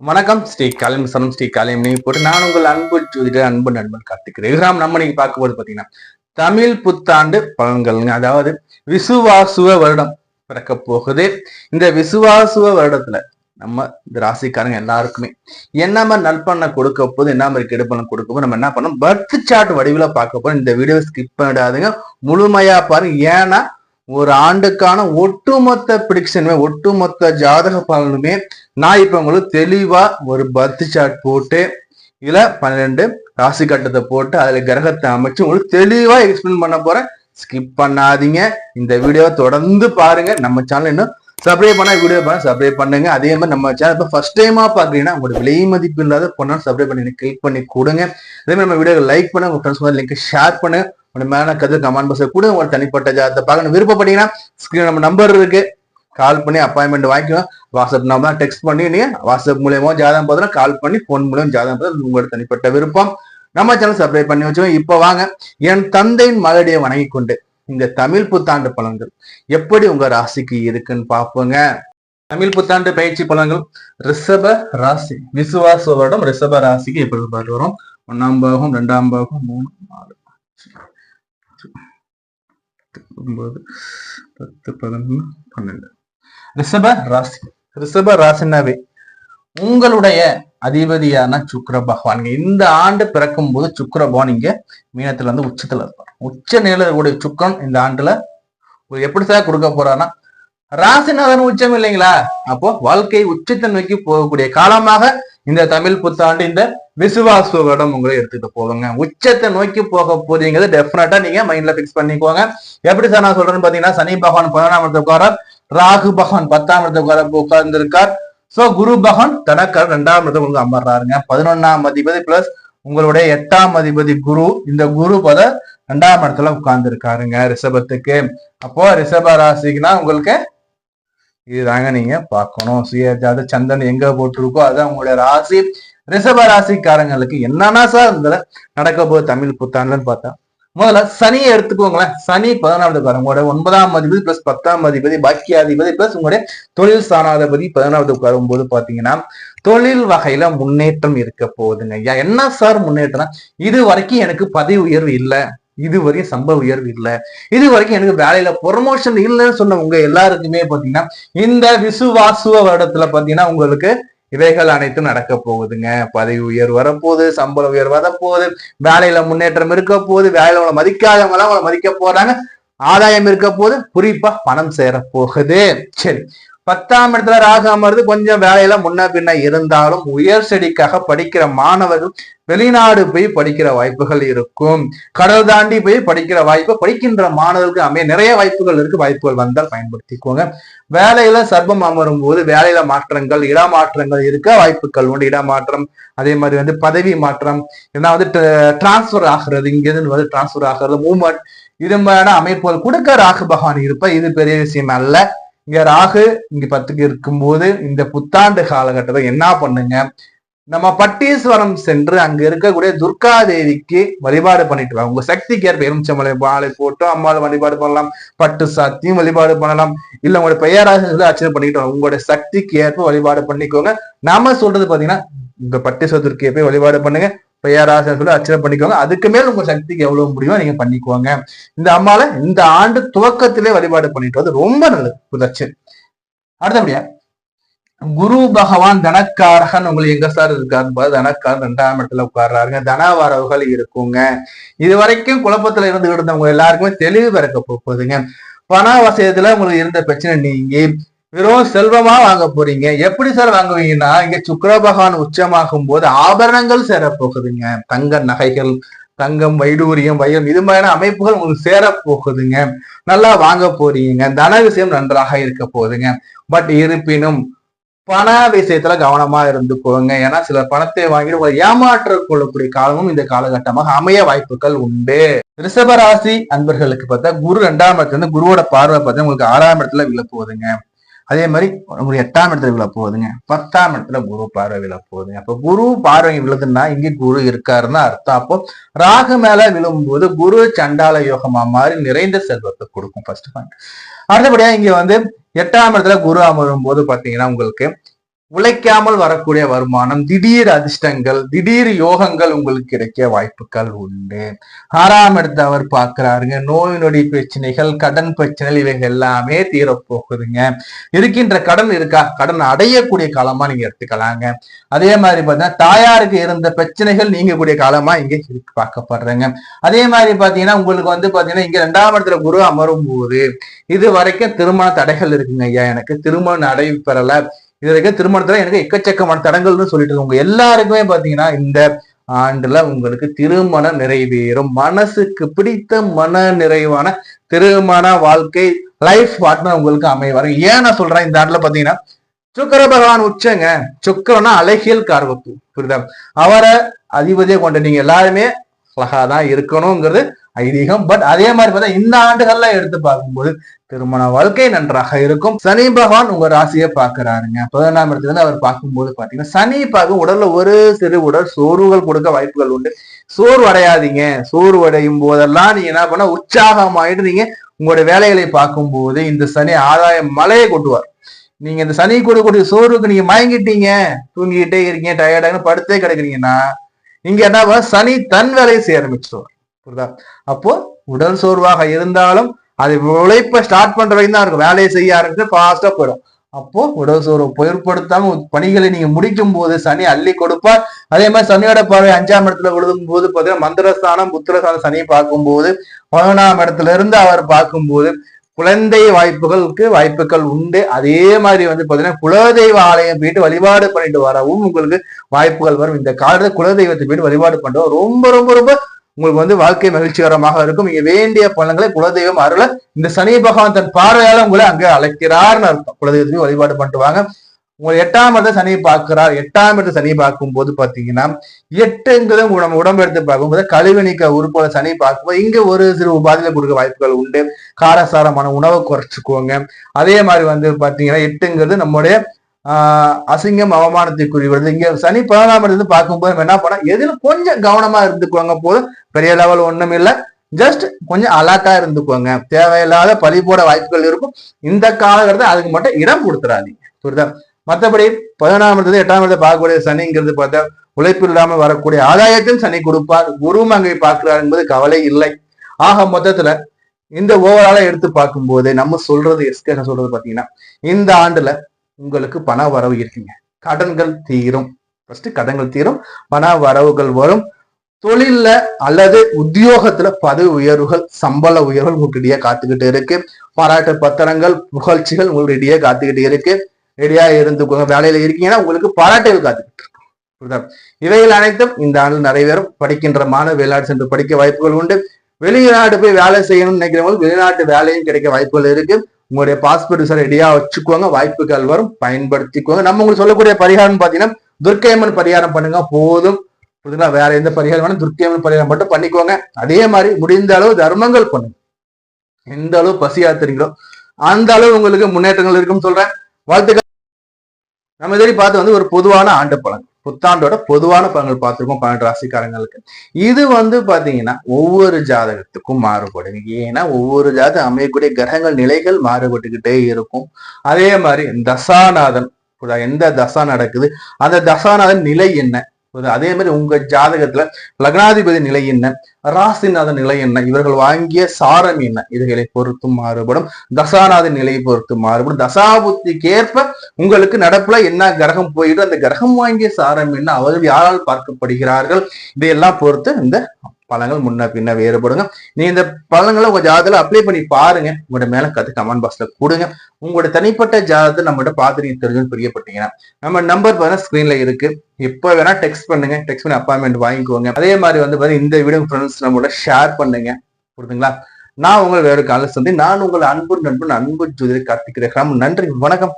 வணக்கம் ஸ்ரீ காலிம் சனம் ஸ்ரீ காலிம் போட்டு நான் உங்கள் அன்பு ஜோதிடர் அன்பு நண்பன் கார்த்திக் நம்ம இன்னைக்கு பார்க்க போது பாத்தீங்கன்னா தமிழ் புத்தாண்டு பலன்கள்ங்க. அதாவது விசுவாசுவ வருடம் பிறக்க போகுது. இந்த விசுவாசுவ வருடத்துல நம்ம இந்த ராசிக்காரங்க எல்லாருக்குமே என்ன மாதிரி நற்பண்ண கொடுக்க போது, என்ன மாதிரி கெடுப்பணம் கொடுக்க போது, நம்ம என்ன பண்ணோம் பர்த் சார்ட் வடிவில பார்க்க போறோம். இந்த வீடியோ ஸ்கிப் பண்ணிடாதுங்க, முழுமையா பாருங்க. ஏன்னா ஒரு ஆண்டுக்கான ஒட்டுமொத்த பிரிடிக்ஷனுமே, ஒட்டுமொத்த ஜாதக பலனுமே நான் இப்ப உங்களுக்கு தெளிவா ஒரு பர்த் சார்ட் போட்டு இதுல 12 ராசி கட்டத்தை போட்டு அதுல கிரகத்தை அமைச்சு உங்களுக்கு தெளிவா எக்ஸ்பிளைன் பண்ண போறேன். ஸ்கிப் பண்ணாதீங்க, இந்த வீடியோவை தொடர்ந்து பாருங்க. நம்ம சேனல் இன்னும் சப்ஸ்கிரைப் பண்ணா வீடியோ பண்ண சப்ஸ்கிரைப் பண்ணுங்க. அதே மாதிரி நம்ம சேனல் இப்போ ஃபர்ஸ்ட் டைமா பாக்குறீங்கன்னா உங்களோட விலை மதிப்பு இல்லாத பொண்ணாலும் சப்ஸ்கிரைப் பண்ணி கிளிக் பண்ணி கொடுங்க. அதே மாதிரி நம்ம வீடியோ லைக் பண்ணுங்க, உங்க ஃப்ரெண்ட்ஸ் லிங்க் ஷேர் பண்ணுங்க. உங்க மேல கருத்து கமெண்ட் பாக்ஸ்ல கூட உங்களோட தனிப்பட்ட ஜாதகத்தை பார்க்கணும் விருப்பப்பட்டீங்கன்னா ஸ்கிரீன் நம்ம நம்பர் இருக்கு, கால் பண்ணி அப்பாயின்மெண்ட் வாங்கிக்கலாம். வாட்ஸ்அப் நம்பர் டெக்ஸ்ட் பண்ணி நீங்க வாட்ஸ்அப் மூலியமா ஜாதகம் பார்த்தா கால் பண்ணி போன் மூலியம் ஜாதகம் பார்த்தா உங்களோட தனிப்பட்ட விருப்பம். நம்ம சேனல் சப்ஸ்கிரைப் பண்ணி வச்சுக்கோங்க. இப்ப வாங்க என் தந்தையின் மகளடியை வணங்கி கொண்டு இந்த தமிழ் புத்தாண்டு பலன்கள் எப்படி உங்க ராசிக்கு இருக்குன்னு பார்ப்போங்க. தமிழ் புத்தாண்டு பயிற்சி பலன்கள் ரிஷப ராசி விசுவாச வருடம் ரிஷப ராசிக்கு எப்படி பார்த்து வரும். 1ஆம் பாகம் 2ஆம் பாகம் 3 4 9 10 11 12 ரிஷப ராசி. ரிஷப ராசினாவே உங்களுடைய அதிபதியான சுக்கிர பகவான் இந்த ஆண்டு பிறக்கும் போது சுக்கிர பகவான் இங்க மீனத்துல இருந்து உச்சத்துல இருப்பார். உச்ச நிலையில இருக்கக்கூடிய சுக்கரன் இந்த ஆண்டுல எப்படி சார் கொடுக்க போறாருன்னா ராசிநாதன் உச்சம் இல்லைங்களா, அப்போ வாழ்க்கை உச்சத்தை நோக்கி போகக்கூடிய காலமாக இந்த தமிழ் புத்தாண்டு இந்த விசுவாச வருடம் உங்களை எடுத்துட்டு போவாங்க. உச்சத்தை நோக்கி போக போறீங்கிறது டெஃபினட்டா நீங்க மைண்ட்ல பிக்ஸ் பண்ணிக்கோங்க. எப்படி சார் நான் சொல்றேன்னு பாத்தீங்கன்னா சனி பகவான் 11ஆம் இடத்துல உட்காரார், ராகு பகவான் 10ஆம் இடத்துல உட்கார்ந்து இருக்கார். சோ குரு பகவான் தனக்கார் 2ஆம் இடத்துல உங்களுக்கு அமர்றாருங்க. 11ஆம் அதிபதி பிளஸ் உங்களுடைய 8ஆம் அதிபதி குரு, இந்த குரு பத 2ஆம் இடத்துல உட்கார்ந்து இருக்காருங்க ரிஷபத்துக்கு. அப்போ ரிஷப ராசிக்குன்னா உங்களுக்கு இதுதாங்க நீங்க பார்க்கணும். சுயஜாத சந்திரன் எங்க போட்டிருக்கோ அதுதான் உங்களுடைய ராசி. ரிஷப ராசிக்காரங்களுக்கு என்னன்னா சார் இந்த நடக்க போது தமிழ் புத்தாண்டுன்னு பார்த்தா முதல்ல சனியை எடுத்துக்கோங்களேன். சனி 14ஆம் இடத்துல உங்களுடைய 9ஆம் அதிபதி பிளஸ் 10ஆம் அதிபதி பாக்கியாதிபதி பிளஸ் உங்களுடைய தொழில் ஸ்தானாதிபதி 14ஆவது உட்காரும் போது பாத்தீங்கன்னா தொழில் வகையில முன்னேற்றம் இருக்க போகுதுங்க. ஐயா என்ன சார் முன்னேற்றம், இது வரைக்கும் எனக்கு பதவி உயர்வு இல்லை, இது வரைக்கும் சம்பள உயர்வு இல்லை, இது வரைக்கும் எனக்கு வேலையில ப்ரொமோஷன் இல்லைன்னு சொன்ன உங்க எல்லாருக்குமே பாத்தீங்கன்னா இந்த விசுவாசுவ வருடத்துல பாத்தீங்கன்னா உங்களுக்கு இவைகள் அனைத்தும் நடக்க போகுதுங்க. பதவி உயர்வு வரப்போகுது, சம்பள உயர்வு வரப்போகுது, வேலையில முன்னேற்றம் இருக்க போகுது, வேலையில உங்களை மதிக்காதவங்க எல்லாம் உங்களை மதிக்க போறாங்க, ஆதாயம் இருக்க போது, குறிப்பா பணம் சேர போகுது. சரி, 10ஆம் இடத்துல ராகு அமர்ந்து கொஞ்சம் வேலையில முன்ன பின்ன இருந்தாலும் உயர் ஸ்டடிக்காக படிக்கிற மாணவர்கள் வெளிநாடு போய் படிக்கிற வாய்ப்புகள் இருக்கும். கடல் தாண்டி போய் படிக்கிற வாய்ப்பு படிக்கின்ற மாணவர்களுக்கு அமைய நிறைய வாய்ப்புகள் இருக்கு. வாய்ப்புகள் வந்தால் பயன்படுத்திக்கோங்க. வேலையில சர்ப்பம் அமரும் போது வேலையில மாற்றங்கள் இடமாற்றங்கள் இருக்க வாய்ப்புகள் உண்டு. இடமாற்றம், அதே மாதிரி பதவி மாற்றம், ஏன்னா டிரான்ஸ்பர் ஆகிறது, இங்கிருந்து டிரான்ஸ்பர் ஆகிறது, மூவ்மெண்ட், இது மாதிரியான அமைப்புகள் கொடுக்க ராகு பகவான் இருப்ப இது பெரிய விஷயம் அல்ல. இங்க ராகு இங்க 10க்கு இருக்கும்போது இந்த புத்தாண்டு காலகட்டத்தை என்ன பண்ணுங்க, நம்ம பட்டீஸ்வரம் சென்று அங்க இருக்கக்கூடிய துர்கா தேவிக்கு வழிபாடு பண்ணிட்டு வாங்க. உங்க சக்திக்கு ஏற்ப எலுமிச்சம்பழ மாலை போட்டு அம்மாவை வழிபாடு பண்ணலாம், பட்டு சாத்தியும் வழிபாடு பண்ணலாம், இல்ல உங்களுடைய பெயராக அர்ச்சனை பண்ணிக்கிட்டு வாங்க. உங்களுடைய சக்திக்கு ஏற்ப வழிபாடு பண்ணிக்கோங்க. நாம சொல்றது பாத்தீங்கன்னா உங்க பட்டீஸ்வர துர்க்கையை போய் வழிபாடு பண்ணுங்க, பெயராசன் சொல்லி அர்ச்சனை பண்ணிக்கோங்க. அதுக்கு மேல உங்க சக்திக்கு எவ்வளவு முடியுமோ நீங்க பண்ணிக்கோங்க. இந்த அம்மாவை இந்த ஆண்டு துவக்கத்திலே வழிபாடு பண்ணிட்டு வந்து ரொம்ப நல்லது புதச்சு. அடுத்தபடியா குரு பகவான் தனக்காரகன் உங்களுக்கு எங்க சார் இருக்காரு, தனக்காரன் 2ஆம் இடத்துல உட்கார்றாருங்க. தன வரவுகள் இருக்குங்க. இது வரைக்கும் குழப்பத்துல இருந்து இருந்தவங்க எல்லாருக்குமே தெளிவு பிறக்க போகுதுங்க. பண வசதியில உங்களுக்கு இருந்த பிரச்சனை நீங்கி வெறும் செல்வமா வாங்க போறீங்க. எப்படி சார் வாங்குவீங்கன்னா இங்க சுக்கிர பகவான் உச்சமாகும் போது ஆபரணங்கள் சேர போகுதுங்க. தங்க நகைகள், தங்கம், வைடூரியம், வைரம், இது மாதிரியான அமைப்புகள் உங்களுக்கு சேர போகுதுங்க. நல்லா வாங்க போறீங்க. தன விஷயம் நன்றாக இருக்க போகுதுங்க. பட் இருப்பினும் பண விஷயத்துல கவனமா இருந்துக்கோங்க. ஏன்னா சில பணத்தை வாங்கிட்டு உங்களை ஏமாற்ற கொள்ளக்கூடிய காலமும் இந்த காலகட்டமாக அமைய வாய்ப்புகள் உண்டு. ரிஷபராசி அன்பர்களுக்கு பார்த்தா குரு 2ஆம் இடத்துல இருந்து குருவோட பார்வை பார்த்தா உங்களுக்கு 6ஆம் இடத்துல விழ போகுதுங்க. அதே மாதிரி உங்களுக்கு 8ஆம் இடத்துல விழ போகுதுங்க. 10ஆம் இடத்துல குரு பார்வை விழ போகுதுங்க. அப்போ குரு பார்வை விழுதுன்னா இங்கே குரு இருக்காருன்னு அர்த்தம். அப்போ ராகு மேல விழும்போது குரு சண்டால யோகமா மாதிரி நிறைந்த செல்வத்தை கொடுக்கும். First point. அடுத்தபடியா இங்க 8ஆம் இடத்துல குரு அமரும் போது பாத்தீங்கன்னா உங்களுக்கு உழைக்காமல் வரக்கூடிய வருமானம், திடீர் அதிர்ஷ்டங்கள், திடீர் யோகங்கள் உங்களுக்கு கிடைக்க வாய்ப்புகள் உண்டு. 6ஆம் இடத்தை அவர் பார்க்கிறாருங்க. நோய் நொடி பிரச்சனைகள், கடன் பிரச்சனைகள் இவைகள் எல்லாமே தீரப்போகுதுங்க. இருக்கின்ற கடன் இருக்கா, கடன் அடையக்கூடிய காலமா நீங்க எடுத்துக்கலாங்க. அதே மாதிரி பாத்தீங்கன்னா தாயாருக்கு இருந்த பிரச்சனைகள் நீங்கக்கூடிய காலமா இங்க பார்க்கப்படுறேங்க. அதே மாதிரி பாத்தீங்கன்னா உங்களுக்கு வந்து பாத்தீங்கன்னா இங்க 2ஆம் இடத்துல குரு அமரும் போது இது வரைக்கும் திருமண தடைகள் இருக்குங்க. ஐயா எனக்கு திருமணம் நடைபெறல, இது வரைக்கும் திருமணத்துல எனக்கு எக்கச்சக்கமான தடங்கள்னு சொல்லிட்டு இருக்கோங்க. எல்லாருக்குமே பாத்தீங்கன்னா இந்த ஆண்டுல உங்களுக்கு திருமணம் நிறைவேறும். மனசுக்கு பிடித்த மன நிறைவான திருமண வாழ்க்கை லைஃப் பார்ட்னர் உங்களுக்கு அமைவாரு. ஏன் நான் சொல்றேன், இந்த ஆண்டுல பாத்தீங்கன்னா சுக்கிர பகவான் உச்சங்க. சுக்கிரனா அழகியல் காரகத்து, புரியுதா? அவரை அதிபதியை கொண்ட நீங்க எல்லாருமே அழகாதான் இருக்கணுங்கிறது ஐதீகம். பட் அதே மாதிரி பார்த்தா இந்த ஆண்டுகள்ல எடுத்து பார்க்கும்போது திருமண வாழ்க்கை நன்றாக இருக்கும். சனி பகவான் உங்க ராசியை பாக்குறாருங்க. 11ஆம் இடத்துல இருந்து அவர் பார்க்கும்போது பாத்தீங்கன்னா சனி பார்க்கும் உடல்ல ஒரு சிறு உடல் சோர்வுகள் கொடுக்க வாய்ப்புகள் உண்டு. சோர்வு அடையாதீங்க. சோர்வு அடையும் போதெல்லாம் நீங்க என்ன பண்ண, உற்சாகமாயிட்டு நீங்க உங்களுடைய வேலைகளை பார்க்கும்போது இந்த சனி ஆதாய மலையை கொட்டுவார். நீங்க இந்த சனி கொடுக்கக்கூடிய சோர்வுக்கு நீங்க மயங்கிட்டீங்க, தூங்கிட்டே இருக்கீங்க, டயர்டாக படுத்தே கிடக்குறீங்கன்னா இங்க என்ன சனி தன் வேலையை செய்ய ஆரம்பிச்சிருவார், புரியுதா? அப்போ உடல் சோர்வாக இருந்தாலும் அது உழைப்ப ஸ்டார்ட் பண்ற வரைக்கும் தான் இருக்கும். வேலையை செய்ய ஆரம்பிச்சு ஃபாஸ்டா போயிடும். அப்போ உடல் சோர்வு பொருட்படுத்தாம பணிகளை நீங்க முடிக்கும் போது சனி அள்ளி கொடுப்பார். அதே மாதிரி சனியோட பார்வை 5ஆம் இடத்துல விழுதும் போது பாத்தீங்கன்னா மந்திரஸ்தானம் புத்திரஸ்தானம் சனி பார்க்கும்போது 11ஆம் இடத்துல இருந்து அவர் பார்க்கும்போது குழந்தை வாய்ப்புகள் உண்டு. அதே மாதிரி வந்து பாத்தீங்கன்னா குலதெய்வ ஆலயம் போயிட்டு வழிபாடு பண்ணிட்டு வரவும் உங்களுக்கு வாய்ப்புகள் வரும். இந்த காலத்துல குலதெய்வத்தை போயிட்டு வழிபாடு பண்ணுறது ரொம்ப ரொம்ப ரொம்ப உங்களுக்கு வந்து வாழ்க்கை மகிழ்ச்சிகரமாக இருக்கும். நீங்க வேண்டிய பலன்களை குலதெய்வம் அருள இந்த சனி பகவான் தன் பார்வையால உங்களை அங்க அழைக்கிறார்னு அர்த்தம். குலதெய்வத்தையும் வழிபாடு பண்ணிட்டு வாங்க. உங்களை 8ஆம் இடத்தை சனி பார்க்கிறார். 8ஆம் இடத்தை சனி பார்க்கும் போது பாத்தீங்கன்னா 8ங்கிறது நம்ம உடம்பு எடுத்து பார்க்கும்போது கழிவு நீக்க உறுப்புகளை சனி பார்க்கும்போது இங்க ஒரு சிறு உபாதைகளை கொடுக்க வாய்ப்புகள் உண்டு. காரசாரமான உணவை குறைச்சிக்குவோங்க. அதே மாதிரி வந்து பாத்தீங்கன்னா 8ங்கிறது நம்முடைய அசிங்கம் அவமானத்துக்குரிய வருது. இங்க சனி 11ஆம் இடத்துல பார்க்கும்போது நம்ம என்ன பண்ண, எதுல கொஞ்சம் கவனமா இருந்துக்குவாங்க. போதும், பெரிய லெவல் ஒண்ணும் இல்லை, ஜஸ்ட் கொஞ்சம் அலர்ட்டா இருந்துக்குவாங்க. தேவையில்லாத பழி போட வாய்ப்புகள் இருக்கும். இந்த காலகட்டத்தில் அதுக்கு மட்டும் இடம் கொடுத்துறாதீங்க, புரியுதா? மற்றபடி 11ஆம் இடத்துல 8ஆம் இடத்தை பார்க்கக்கூடிய சனிங்கிறது பார்த்தா உழைப்பு இல்லாமல் வரக்கூடிய ஆதாயத்தையும் சனி கொடுப்பார். குரு அங்கே பார்க்கிறார் என்பது கவலை இல்லை. ஆக மொத்தத்துல இந்த ஓவராலா எடுத்து பார்க்கும்போது நம்ம சொல்றது எஸ்கேஷன் சொல்றது பாத்தீங்கன்னா இந்த ஆண்டுல உங்களுக்கு பண வரவு இருக்குங்க. கடன்கள் தீரும். ஃபர்ஸ்ட் கடன்கள் தீரும், பண வரவுகள் வரும். தொழில்ல அல்லது உத்தியோகத்துல பதவி உயர்வுகள், சம்பள உயர்வுகள் உங்களுக்கு இடையே காத்துக்கிட்டு இருக்கு. பாராட்டு பத்திரங்கள், புகழ்ச்சிகள் உங்களுக்கு இடையே காத்துக்கிட்டு இருக்கு. ரெடியா இருந்துக்கோங்க. வேலையில இருக்கீங்கன்னா உங்களுக்கு பாராட்டுகள் காத்துக்கிட்டு இருக்கு. இவைகள் அனைத்தும் இந்த ஆண்டு நிறைவேறும். படிக்கின்ற மாணவ வெளிநாடு சென்று படிக்க வாய்ப்புகள் உண்டு. வெளிநாடு போய் வேலை செய்யணும்னு நினைக்கிறவங்களுக்கு வெளிநாட்டு வேலையும் கிடைக்க வாய்ப்புகள் இருக்கு. உங்களுடைய பாஸ்போர்ட் விசா ரெடியா வச்சுக்கோங்க. வாய்ப்புகள் வரும், பயன்படுத்திக்கோங்க. நம்ம உங்களுக்கு சொல்லக்கூடிய பரிகாரம் பாத்தீங்கன்னா துர்க்கையம்மன் பரிகாரம் பண்ணுங்க போதும், புரியுதுங்களா? வேற எந்த பரிகாரம் வேணும், துர்க்கையம்மன் பரிகாரம் மட்டும் பண்ணிக்கோங்க. அதே மாதிரி முடிந்த அளவு தர்மங்கள் பண்ணுங்க. எந்த அளவு பசியாத்துறீங்களோ அந்த அளவு உங்களுக்கு முன்னேற்றங்கள் இருக்குன்னு சொல்றேன். வாழ்த்துக்கள். நம்ம இதே பார்த்து வந்து ஒரு பொதுவான ஆண்டு பலன், புத்தாண்டோட பொதுவான பலன்கள் பார்த்துருக்கோம் 12 ராசிக்காரங்களுக்கு. இது வந்து பாத்தீங்கன்னா ஒவ்வொரு ஜாதகத்துக்கும் மாறுபடும். ஏன்னா ஒவ்வொரு ஜாதகம் அமையக்கூடிய கிரகங்கள் நிலைகள் மாறுபட்டுக்கிட்டே இருக்கும். அதே மாதிரி தசாநாதன், எந்த தசா நடக்குது அந்த தசாநாதன் நிலை என்ன, அதே மாதிரி உங்க ஜாதகத்துல லக்னாதிபதி நிலை என்ன, ராசிநாதன் நிலை என்ன, இவர்கள் வாங்கிய சாரம் என்ன, இதுகளை பொறுத்து மாறுபடும். தசாநாதன் நிலையை பொறுத்து மாறுபடும். தசாபுத்திக்கு ஏற்ப உங்களுக்கு நடப்புல என்ன கிரகம் போயிடும், அந்த கிரகம் வாங்கிய சாரம் என்ன, அவர்கள் யாரால் பார்க்கப்படுகிறார்கள், இதையெல்லாம் பொறுத்து இந்த பலன்கள் முன்ன பின்ன வேறுபடுங்க. நீ இந்த பலன்களை உங்க ஜாதகத்துல அப்ளை பண்ணி பாருங்க. உங்களோட மேல கத்து கமெண்ட் பாக்ஸ்ல கொடுங்க. உங்களோட தனிப்பட்ட ஜாதகத்தை நம்மகிட்ட பார்த்து நீங்க தெரிஞ்சுன்னு பிரியப்பட்டீங்கன்னா நம்ம நம்பர் பாத்தீங்கன்னா ஸ்கிரீன்ல இருக்கு. எப்ப வேணா டெக்ஸ்ட் பண்ணுங்க. டெக்ஸ்ட் பண்ணி அப்பாயின்மெண்ட் வாங்கிக்கோங்க. அதே மாதிரி வந்து பாத்தீங்கன்னா இந்த வீடியோ ஃப்ரெண்ட்ஸ் நம்மளோட ஷேர் பண்ணுங்க, புரியுதுங்களா? நான் உங்களை வேறு கால சந்தி. நான் உங்கள் அன்பு நண்பன் அன்பு ஜோதிடர் கார்த்திக் ரேகாம். நன்றி, வணக்கம்.